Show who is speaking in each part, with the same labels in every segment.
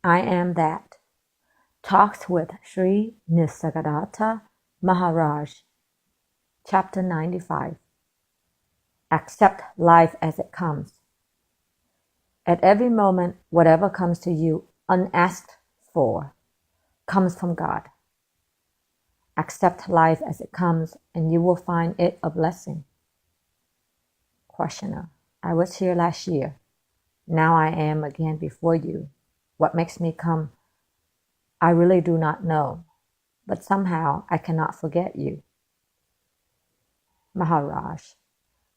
Speaker 1: I am that. Talks with Sri Nisargadatta Maharaj. Chapter 95. Accept life as it comes. At every moment, whatever comes to you unasked for comes from God. Accept life as it comes and you will find it a blessing. Questioner. I was here last year. Now I am again before you. What makes me come? I really do not know, but somehow I cannot forget you. Maharaj.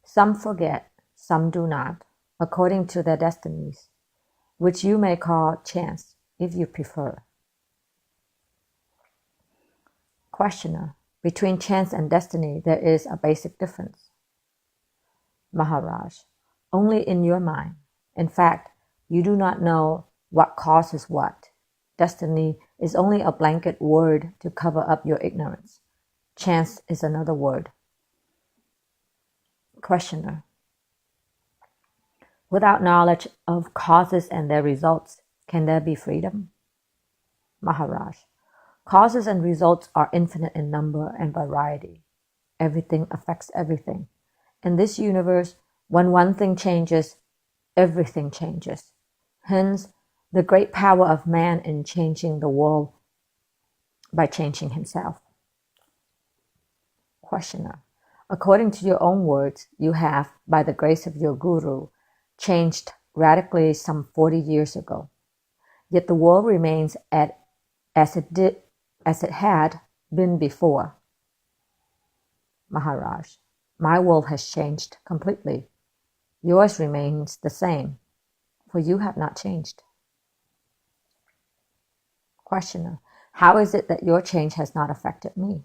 Speaker 1: Some forget, some do not, according to their destinies, which you may call chance, if you prefer. Questioner. Between chance and destiny there is a basic difference. Maharaj. Only in your mind. In fact, you do not know what causes what. Destiny is only a blanket word to cover up your ignorance. Chance is another word. Questioner. Without knowledge of causes and their results, can there be freedom? Maharaj. Causes and results are infinite in number and variety. Everything affects everything. In this universe, when one thing changes, everything changes. Hence, the great power of man in changing the world by changing himself. Questioner. According to your own words, you have, by the grace of your guru, changed radically some 40 years ago. Yet the world remains as it had been before. Maharaj. My world has changed completely. Yours remains the same, for you have not changed. Questioner. How is it that your change has not affected me?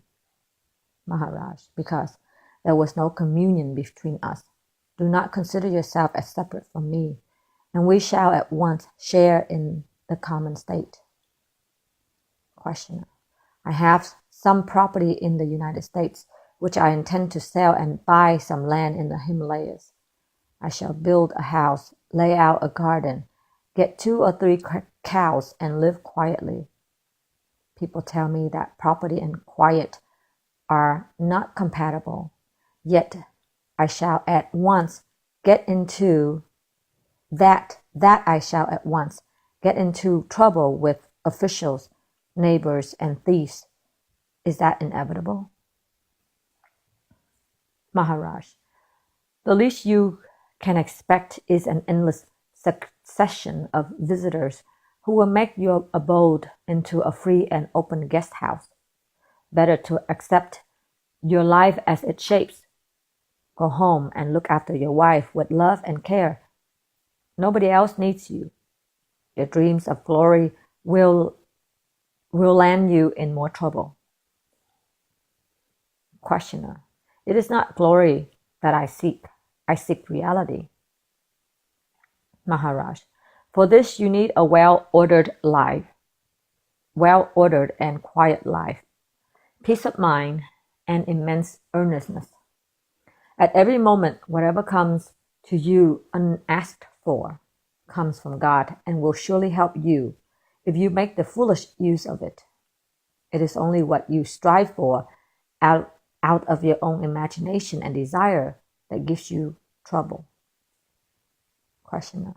Speaker 1: Maharaj. Because there was no communion between us. Do not consider yourself as separate from me, and we shall at once share in the common state. Questioner. I have some property in the United States, which I intend to sell and buy some land in the Himalayas. I shall build a house, lay out a garden, get 2 or 3 cows, and live quietly. People tell me that property and quiet are not compatible, yet I shall at once get into trouble with officials, neighbors, and thieves. Is that inevitable? Maharaj. The least you can expect is an endless succession of visitors who will make your abode into a free and open guest house. Better to accept your life as it shapes. Go home and look after your wife with love and care. Nobody else needs you. Your dreams of glory will land you in more trouble. Questioner. It is not glory that I seek. I seek reality. Maharaj. For this you need a well-ordered and quiet life, peace of mind, and immense earnestness. At every moment, whatever comes to you unasked for comes from God and will surely help you if you make the fullest use of it. It is only what you strive for out of your own imagination and desire that gives you trouble. Questioner.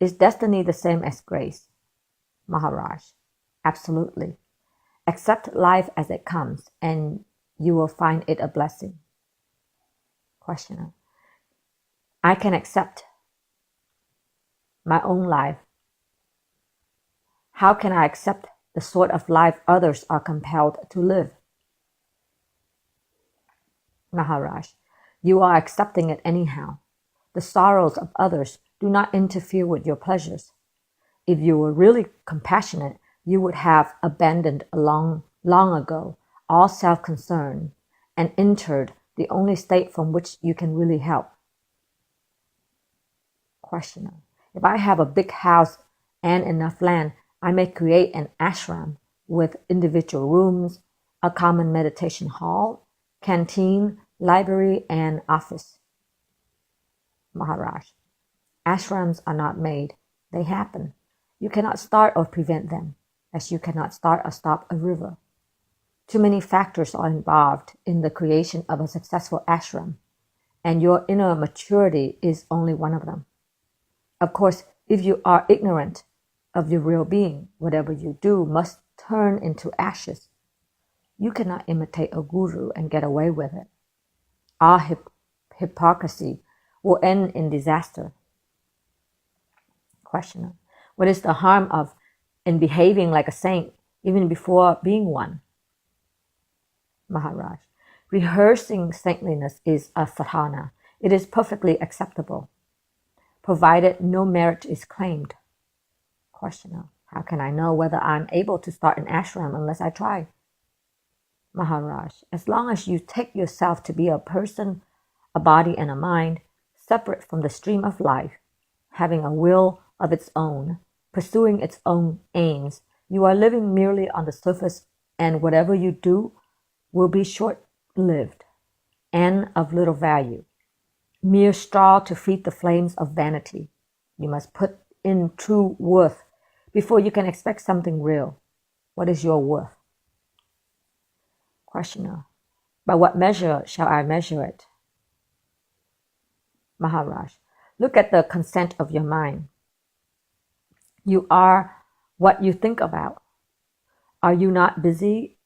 Speaker 1: Is destiny the same as grace? Maharaj. Absolutely. Accept life as it comes and you will find it a blessing. Questioner. I can accept my own life. How can I accept the sort of life others are compelled to live? Maharaj. You are accepting it anyhow. The sorrows of others do not interfere with your pleasures. If you were really compassionate, you would have abandoned long ago all self-concern and entered the only state from which you can really help. Questioner. If I have a big house and enough land, I may create an ashram with individual rooms, a common meditation hall, canteen, library, and office. Maharaj. Ashrams are not made, they happen. You cannot start or prevent them, as you cannot start or stop a river. Too many factors are involved in the creation of a successful ashram, and your inner maturity is only one of them. Of course, if you are ignorant of your real being, whatever you do must turn into ashes. You cannot imitate a guru and get away with it. All hypocrisy will end in disaster. Questioner. What is the harm in behaving like a saint even before being one? Maharaj. Rehearsing saintliness is a sadhana. It is perfectly acceptable, provided no merit is claimed. Questioner. How can I know whether I'm able to start an ashram unless I try? Maharaj. As long as you take yourself to be a person, a body and a mind, separate from the stream of life, having a will of its own, pursuing its own aims, you are living merely on the surface, and whatever you do will be short-lived and of little value. Mere straw to feed the flames of vanity. You must put in true worth before you can expect something real. What is your worth? Questioner. By what measure shall I measure it? Maharaj. Look at the consent of your mind. You are what you think about. Are you not busy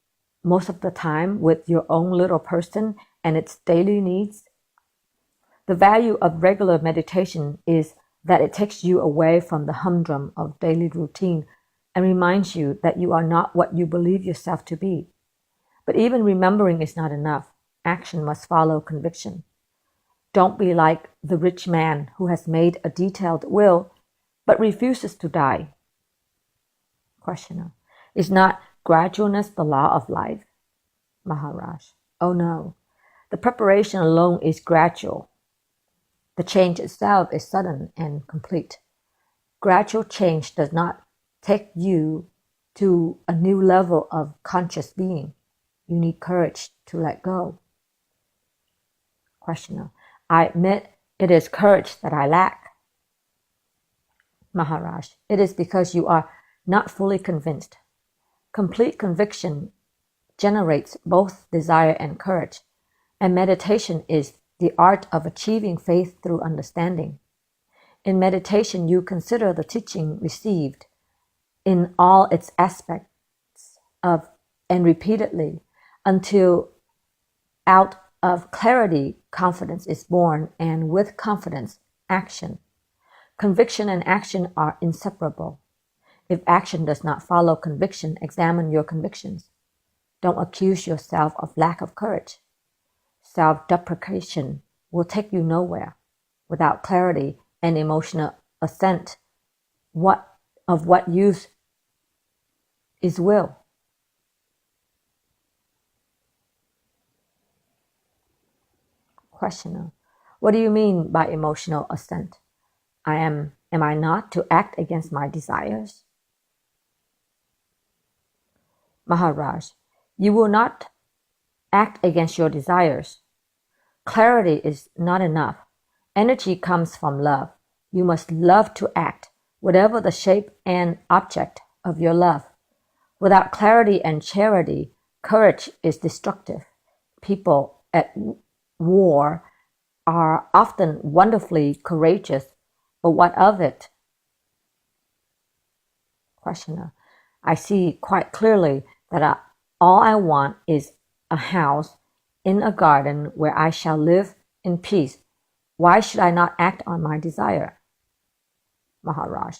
Speaker 1: most of the time with your own little person and its daily needs? The value of regular meditation is that it takes you away from the humdrum of daily routine and reminds you that you are not what you believe yourself to be. But even remembering is not enough. Action must follow conviction. Don't be like the rich man who has made a detailed will but refuses to die. Questioner. Is not gradualness the law of life? Maharaj. Oh no. The preparation alone is gradual. The change itself is sudden and complete. Gradual change does not take you to a new level of conscious being. You need courage to let go. Questioner. I admit it is courage that I lack. Maharaj. It is because you are not fully convinced. Complete conviction generates both desire and courage, and meditation is the art of achieving faith through understanding. In meditation, you consider the teaching received in all its aspects and repeatedly until out of clarity, confidence is born, and with confidence, action. Conviction and action are inseparable. If action does not follow conviction, examine your convictions. Don't accuse yourself of lack of courage. Self-deprecation will take you nowhere. Without clarity and emotional assent, of what use is will? Questioner. What do you mean by emotional assent? Am I not to act against my desires? Maharaj. You will not act against your desires. Clarity is not enough. Energy comes from love. You must love to act, whatever the shape and object of your love. Without clarity and charity, courage is destructive. People at war are often wonderfully courageous, but what of it? Questioner. I see quite clearly that all I want is a house in a garden where I shall live in peace. Why should I not act on my desire? Maharaj.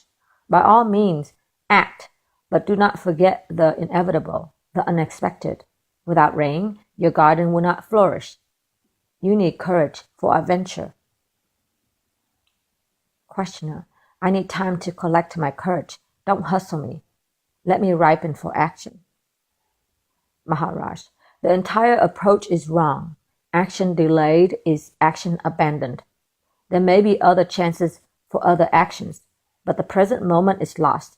Speaker 1: By all means, act, but do not forget the inevitable, the unexpected. Without rain, your garden will not flourish. You need courage for adventure. Questioner. I need time to collect my courage. Don't hustle me. Let me ripen for action. Maharaj. The entire approach is wrong. Action delayed is action abandoned. There may be other chances for other actions, but the present moment is lost,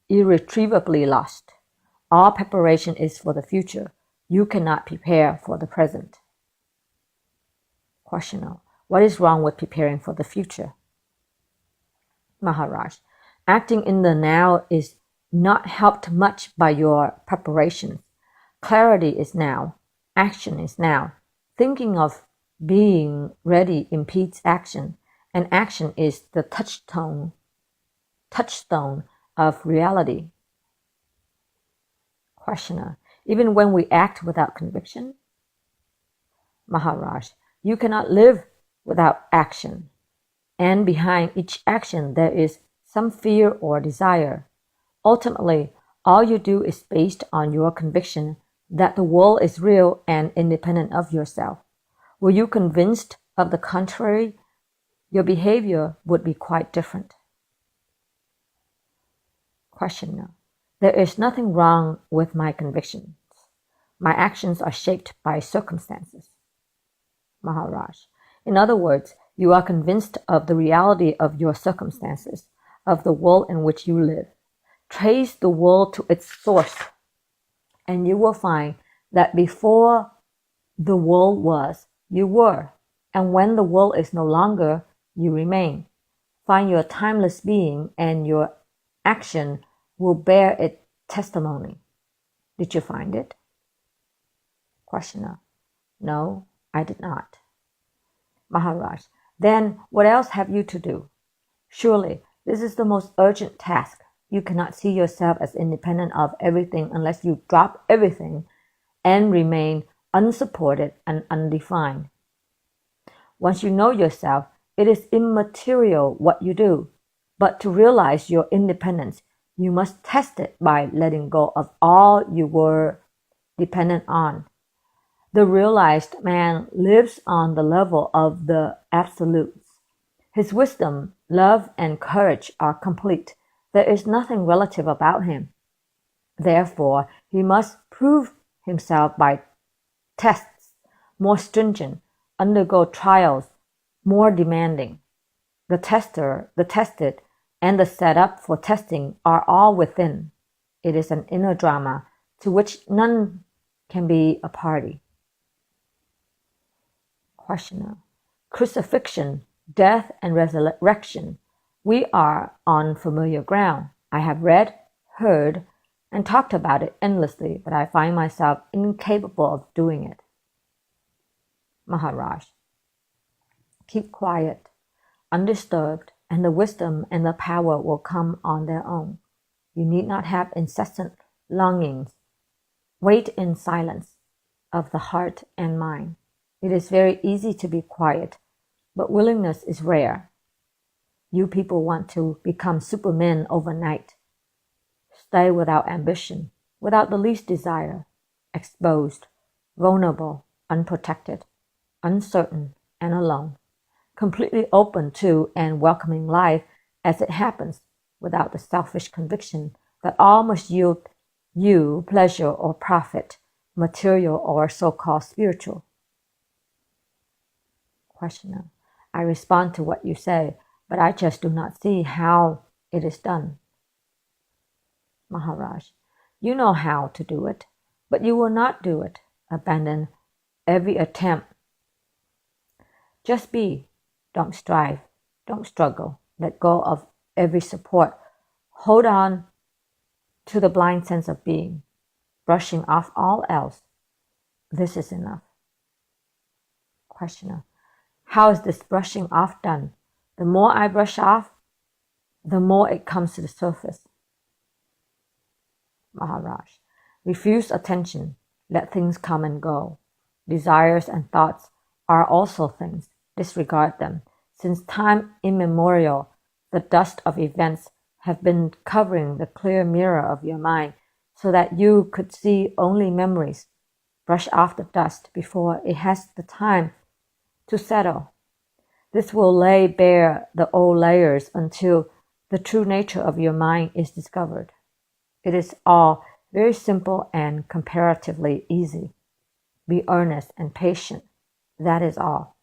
Speaker 1: irretrievably lost. All preparation is for the future. You cannot prepare for the present. Questioner. What is wrong with preparing for the future? Maharaj. Acting in the now is not helped much by your preparations. Clarity is now. Action is now. Thinking of being ready impedes action, and action is the touchstone of reality. Questioner. Even when we act without conviction? Maharaj. You cannot live without action, and behind each action there is some fear or desire. Ultimately, all you do is based on your conviction that the world is real and independent of yourself. Were you convinced of the contrary, your behavior would be quite different. Questioner. There is nothing wrong with my convictions. My actions are shaped by circumstances. Maharaj. In other words, you are convinced of the reality of your circumstances, of the world in which you live. Trace the world to its source, and you will find that before the world was, you were, and when the world is no longer, you remain. Find your timeless being, and your action will bear its testimony. Did you find it? Questioner. No, I did not. Maharaj. Then what else have you to do? Surely this is the most urgent task. You cannot see yourself as independent of everything unless you drop everything and remain unsupported and undefined. Once you know yourself, it is immaterial what you do. But to realize your independence, you must test it by letting go of all you were dependent on. The realized man lives on the level of the absolutes. His wisdom, love, and courage are complete. There is nothing relative about him. Therefore, he must prove himself by tests more stringent, undergo trials more demanding. The tester, the tested, and the setup for testing are all within. It is an inner drama to which none can be a party. Questioner. Crucifixion, death, and resurrection. We are on familiar ground. I have read, heard, and talked about it endlessly, but I find myself incapable of doing it. Maharaj. Keep quiet, undisturbed, and the wisdom and the power will come on their own. You need not have incessant longings. Wait in silence of the heart and mind. It is very easy to be quiet, but willingness is rare. You people want to become supermen overnight. Stay without ambition, without the least desire, exposed, vulnerable, unprotected, uncertain, and alone, completely open to and welcoming life as it happens, without the selfish conviction that all must yield you pleasure or profit, material or so-called spiritual. Questioner. I respond to what you say, but I just do not see how it is done. Maharaj. You know how to do it, but you will not do it. Abandon every attempt. Just be. Don't strive. Don't struggle. Let go of every support. Hold on to the blind sense of being, brushing off all else. This is enough. Questioner. How is this brushing off done? The more I brush off, the more it comes to the surface. Maharaj. Refuse attention. Let things come and go. Desires and thoughts are also things. Disregard them. Since time immemorial, the dust of events have been covering the clear mirror of your mind so that you could see only memories. Brush off the dust before it has the time to settle. This will lay bare the old layers until the true nature of your mind is discovered. It is all very simple and comparatively easy. Be earnest and patient. That is all.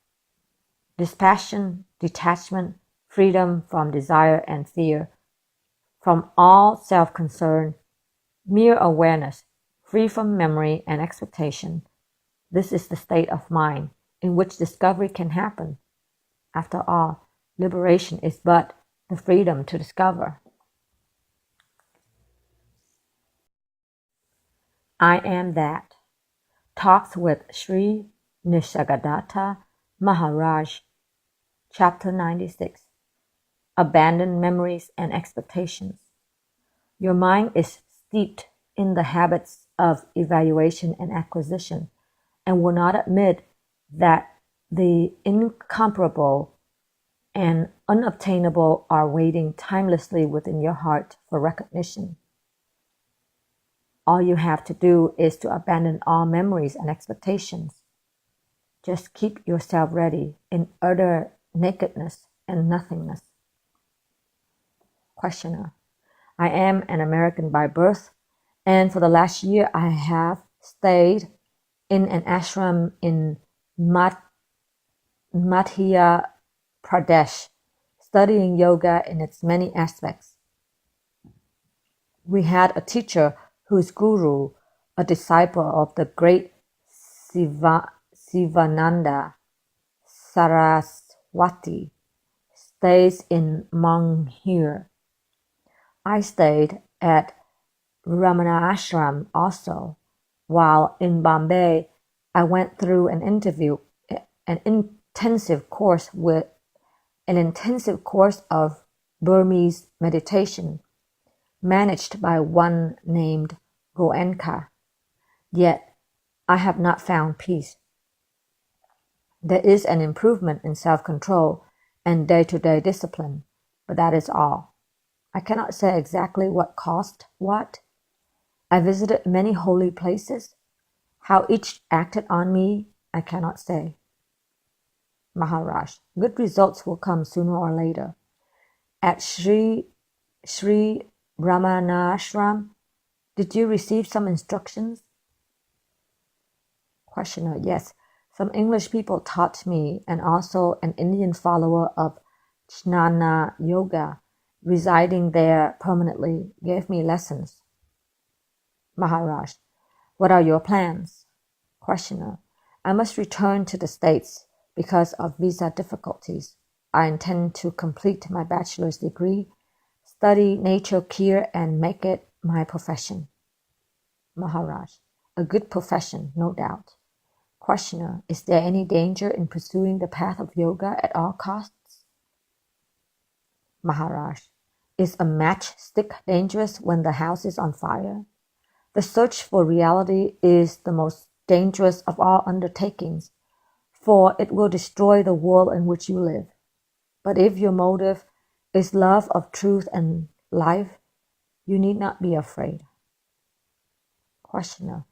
Speaker 1: Dispassion, detachment, freedom from desire and fear, from all self-concern, mere awareness, free from memory and expectation. This is the state of mind in which discovery can happen. After all, liberation is but the freedom to discover. I Am That. Talks with Sri Nisargadatta Maharaj. Chapter 96. Abandon memories and expectations. Your mind is steeped in the habits of evaluation and acquisition, and will not admit that the incomparable and unobtainable are waiting timelessly within your heart for recognition. All you have to do is to abandon all memories and expectations. Just keep yourself ready in utter nakedness and nothingness. Questioner. I am an American by birth, and for the last year I have stayed in an ashram in Madhya Pradesh, studying yoga in its many aspects. We had a teacher whose guru, a disciple of the great Sivananda Saraswati, stays in Manghir. I stayed at Ramana Ashram also. While in Bombay, I went through an intensive course of Burmese meditation, managed by one named Goenka. Yet I have not found peace. There is an improvement in self-control and day-to-day discipline, but that is all. I cannot say exactly what caused what. I visited many holy places. How each acted on me, I cannot say. Maharaj, good results will come sooner or later. At Sri Ramanashram, did you receive some instructions? Questioner, yes. Some English people taught me, and also an Indian follower of Jnana Yoga, residing there permanently, gave me lessons. Maharaj, what are your plans? Questioner, I must return to the States because of visa difficulties. I intend to complete my bachelor's degree, study nature care, and make it my profession. Maharaj, a good profession, no doubt. Questioner, is there any danger in pursuing the path of yoga at all costs? Maharaj, is a matchstick dangerous when the house is on fire? The search for reality is the most dangerous of all undertakings, for it will destroy the world in which you live. But if your motive is love of truth and life, you need not be afraid. Questioner,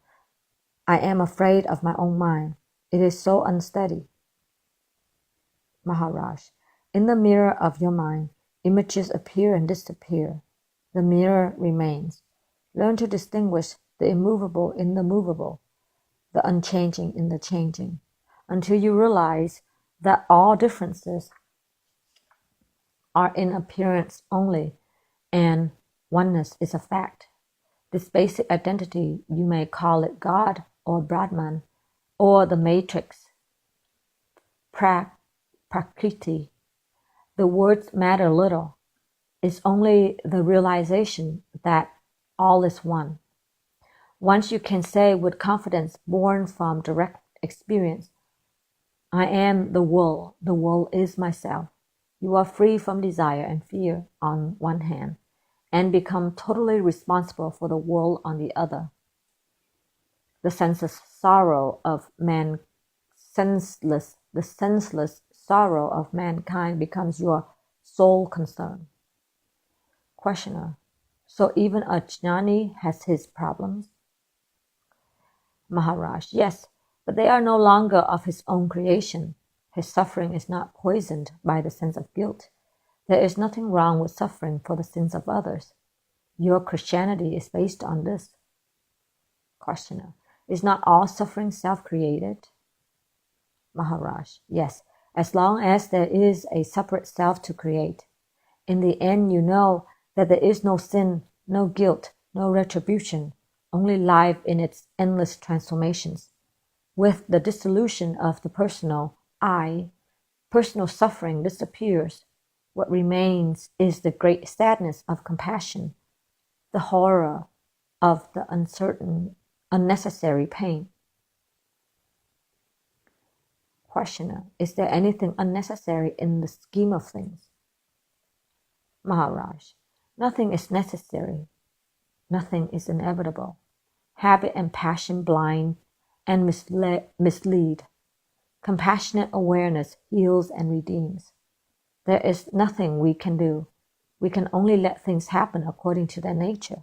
Speaker 1: I am afraid of my own mind. It is so unsteady. Maharaj, in the mirror of your mind, images appear and disappear. The mirror remains. Learn to distinguish the immovable in the movable, the unchanging in the changing, until you realize that all differences are in appearance only, and oneness is a fact. This basic identity, you may call it God or Brahman or the matrix, Prakriti. The words matter little. It's only the realization that all is one. Once you can say with confidence born from direct experience, I am the world is myself. You are free from desire and fear on one hand, and become totally responsible for the world on the other. The senseless sorrow of sorrow of mankind becomes your sole concern. Questioner, so even a jnani has his problems? Maharaj, yes, but they are no longer of his own creation. His suffering is not poisoned by the sense of guilt. There is nothing wrong with suffering for the sins of others. Your Christianity is based on this. Questioner, is not all suffering self-created? Maharaj, yes, as long as there is a separate self to create. In the end, you know that there is no sin, no guilt, no retribution, only life in its endless transformations. With the dissolution of the personal I, personal suffering disappears. What remains is the great sadness of compassion, the horror of the uncertain unnecessary pain. Questioner, is there anything unnecessary in the scheme of things? Maharaj, nothing is necessary. Nothing is inevitable. Habit and passion blind and mislead. Compassionate awareness heals and redeems. There is nothing we can do. We can only let things happen according to their nature.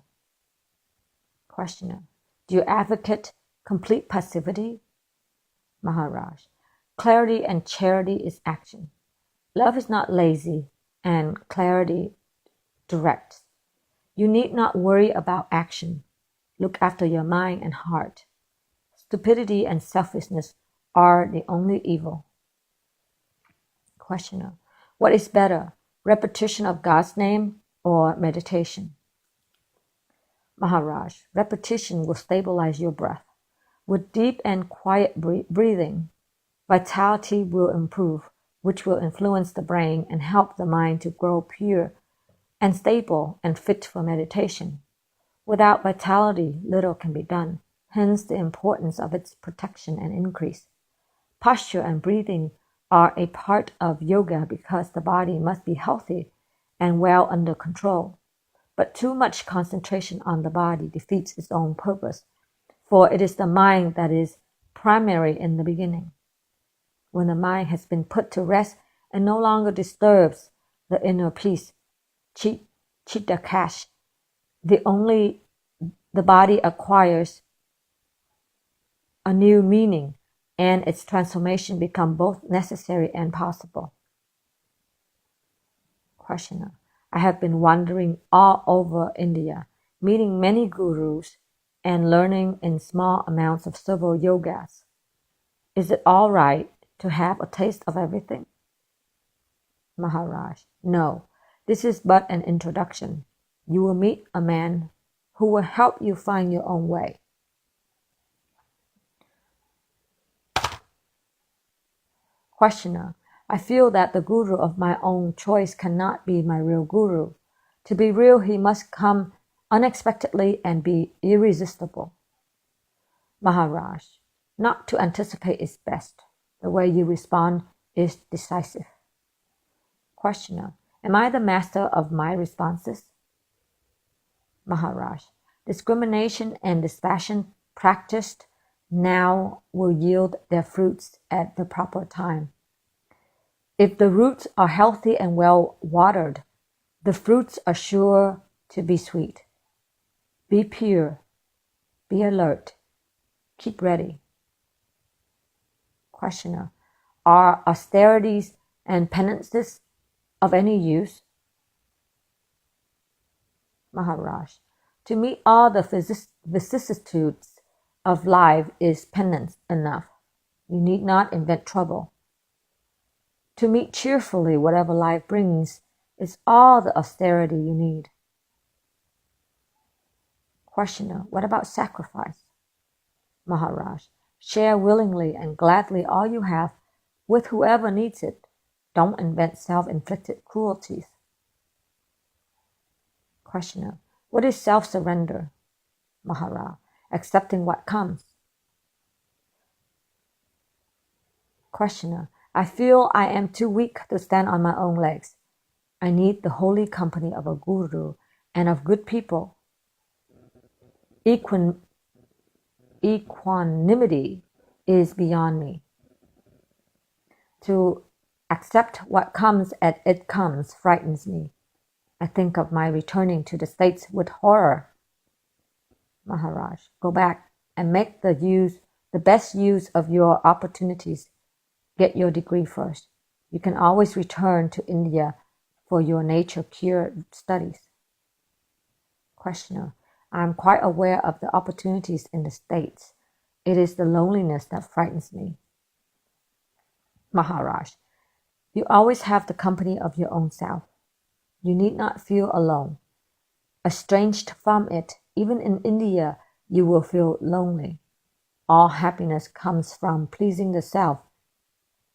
Speaker 1: Questioner, do you advocate complete passivity? Maharaj, clarity and charity is action. Love is not lazy, and clarity directs. You need not worry about action. Look after your mind and heart. Stupidity and selfishness are the only evil. Questioner, what is better, repetition of God's name or meditation? Maharaj, repetition will stabilize your breath. With deep and quiet breathing, vitality will improve, which will influence the brain and help the mind to grow pure and stable and fit for meditation. Without vitality, little can be done, hence the importance of its protection and increase. Posture and breathing are a part of yoga because the body must be healthy and well under control. But too much concentration on the body defeats its own purpose, for it is the mind that is primary in the beginning. When the mind has been put to rest and no longer disturbs the inner peace, chitta cash, the body acquires a new meaning, and its transformation become both necessary and possible. Questioner, I have been wandering all over India, meeting many gurus and learning in small amounts of several yogas. Is it all right to have a taste of everything? Maharaj, no, this is but an introduction. You will meet a man who will help you find your own way. Questioner, I feel that the guru of my own choice cannot be my real guru. To be real, he must come unexpectedly and be irresistible. Maharaj, not to anticipate is best. The way you respond is decisive. Questioner, am I the master of my responses? Maharaj, discrimination and dispassion practiced now will yield their fruits at the proper time. If the roots are healthy and well watered, the fruits are sure to be sweet. Be pure, be alert, keep ready. Questioner, are austerities and penances of any use? Maharaj, to meet all the vicissitudes of life is penance enough. You need not invent trouble. To meet cheerfully whatever life brings is all the austerity you need. Questioner, what about sacrifice? Maharaj, share willingly and gladly all you have with whoever needs it. Don't invent self-inflicted cruelties. Questioner, what is self-surrender? Maharaj, accepting what comes. Questioner, I feel I am too weak to stand on my own legs. I need the holy company of a guru and of good people. Equanimity is beyond me. To accept what comes as it comes frightens me. I think of my returning to the States with horror. Maharaj, go back and make the best use of your opportunities. Get your degree first. You can always return to India for your nature cure studies. Questioner, I am quite aware of the opportunities in the States. It is the loneliness that frightens me. Maharaj, you always have the company of your own self. You need not feel alone. Estranged from it, even in India, you will feel lonely. All happiness comes from pleasing the self.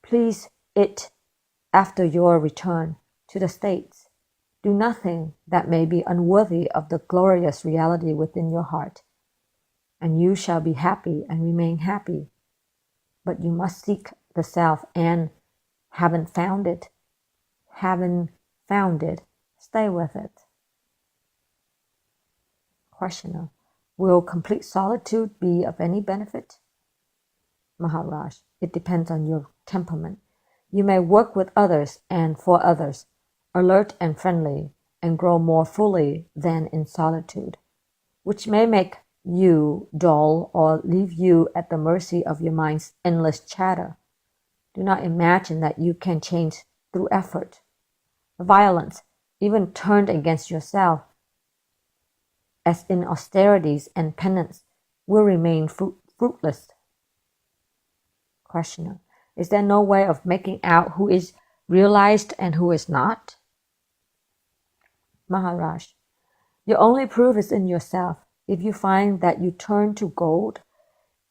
Speaker 1: Please it after your return to the States. Do nothing that may be unworthy of the glorious reality within your heart. and you shall be happy and remain happy. But you must seek the self, and haven't found it, stay with it. Questioner. Will complete solitude be of any benefit? Maharaj. It depends on your temperament. You may work with others and for others, alert and friendly, and grow more fully than in solitude, which may make you dull or leave you at the mercy of your mind's endless chatter. Do not imagine that you can change through effort. Violence, even turned against yourself, as in austerities and penance, will remain fruitless. Questioner. Is there no way of making out who is realized and who is not? Maharaj. Your only proof is in yourself. If you find that you turn to gold,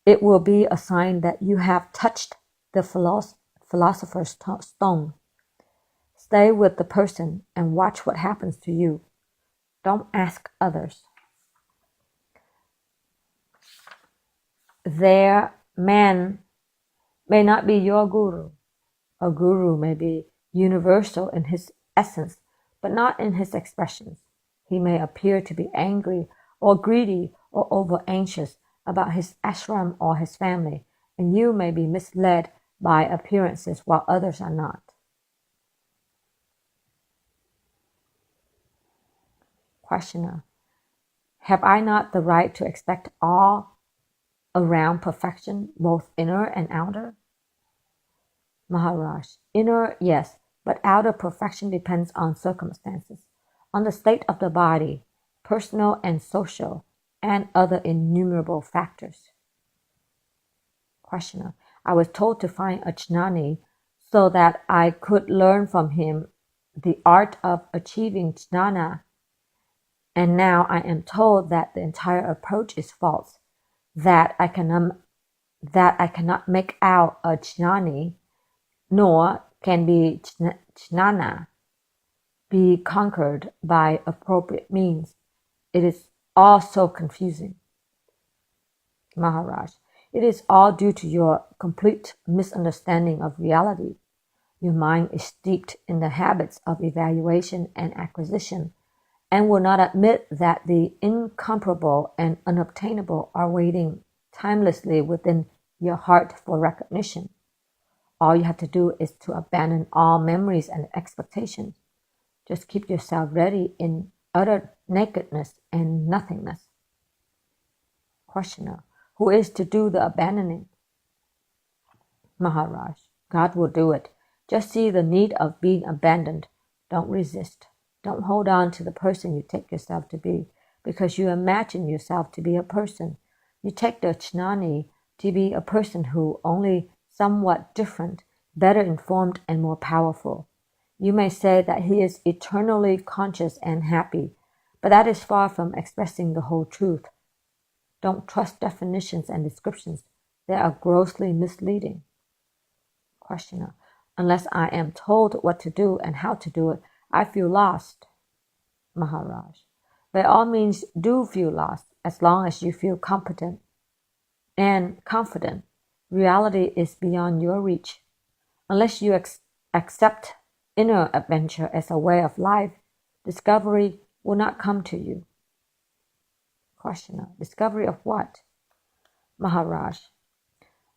Speaker 1: it will be a sign that you have touched the philosopher's stone. Stay with the person and watch what happens to you. Don't ask others. Their man may not be your guru. A guru may be universal in his essence, but not in his expressions. He may appear to be angry or greedy or over-anxious about his ashram or his family, and you may be misled by appearances while others are not. Questioner. Have I not the right to expect all around perfection, both inner and outer? Maharaj. Inner, yes, but outer perfection depends on circumstances, on the state of the body, personal and social, and other innumerable factors. Questioner. I was told to find a jnani so that I could learn from him the art of achieving jnana, and now I am told that the entire approach is false, that I cannot make out a jnani, nor can jnana be conquered by appropriate means. It is all so confusing. Maharaj. It is all due to your complete misunderstanding of reality. Your mind is steeped in the habits of evaluation and acquisition, and will not admit that the incomparable and unobtainable are waiting timelessly within your heart for recognition. All you have to do is to abandon all memories and expectations. Just keep yourself ready in utter nakedness and nothingness. Questioner. Who is to do the abandoning? Maharaj. God will do it. Just see the need of being abandoned. Don't resist. Don't hold on to the person you take yourself to be, because you imagine yourself to be a person. You take the jnani to be a person who only somewhat different, better informed, and more powerful. You may say that he is eternally conscious and happy, but that is far from expressing the whole truth. Don't trust definitions and descriptions. They are grossly misleading. Questioner. Unless I am told what to do and how to do it, I feel lost. Maharaj. By all means, do feel lost, as long as you feel competent and confident. Reality is beyond your reach. Unless you accept inner adventure as a way of life, discovery will not come to you. Questioner. Discovery of what? Maharaj.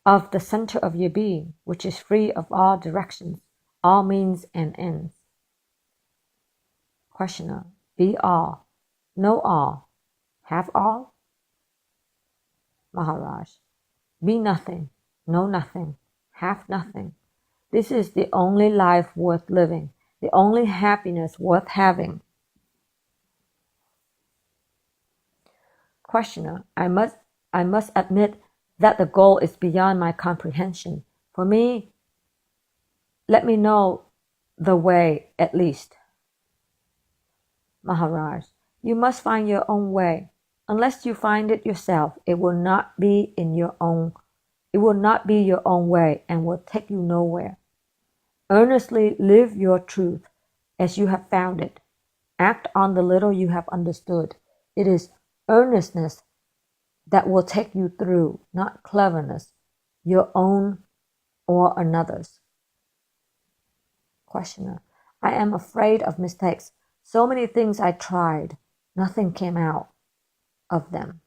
Speaker 1: Of the center of your being, which is free of all directions, all means and ends. Questioner. Be all, know all, have all? Maharaj. Be nothing, know nothing, have nothing. This is the only life worth living, the only happiness worth having. Questioner. I must admit that the goal is beyond my comprehension. For me, let me know the way at least. Maharaj. You must find your own way. Unless you find it yourself, it will not be your own way and will take you nowhere. Earnestly live your truth as you have found it. Act on the little you have understood. It is earnestness that will take you through, not cleverness, your own or another's. Questioner. I am afraid of mistakes. So many things I tried, nothing came out of them.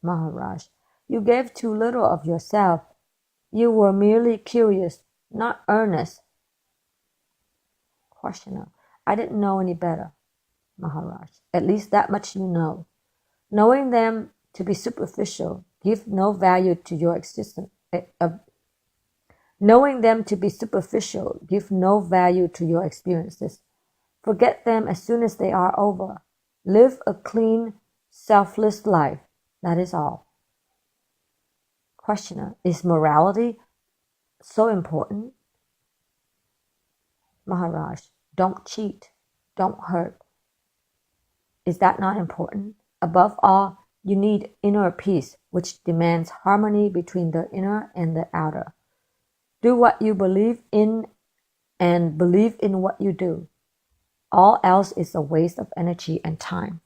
Speaker 1: Maharaj. You gave too little of yourself. You were merely curious, not earnest. Questioner. I didn't know any better. Maharaj. At least that much you know. Knowing them to be superficial, give no value to your existence. Knowing them to be superficial, give no value to your experiences. Forget them as soon as they are over. Live a clean, selfless life. That is all. Questioner. Is morality so important? Maharaj. Don't cheat. Don't hurt. Is that not important? Above all, you need inner peace, which demands harmony between the inner and the outer. Do what you believe in and believe in what you do. All else is a waste of energy and time.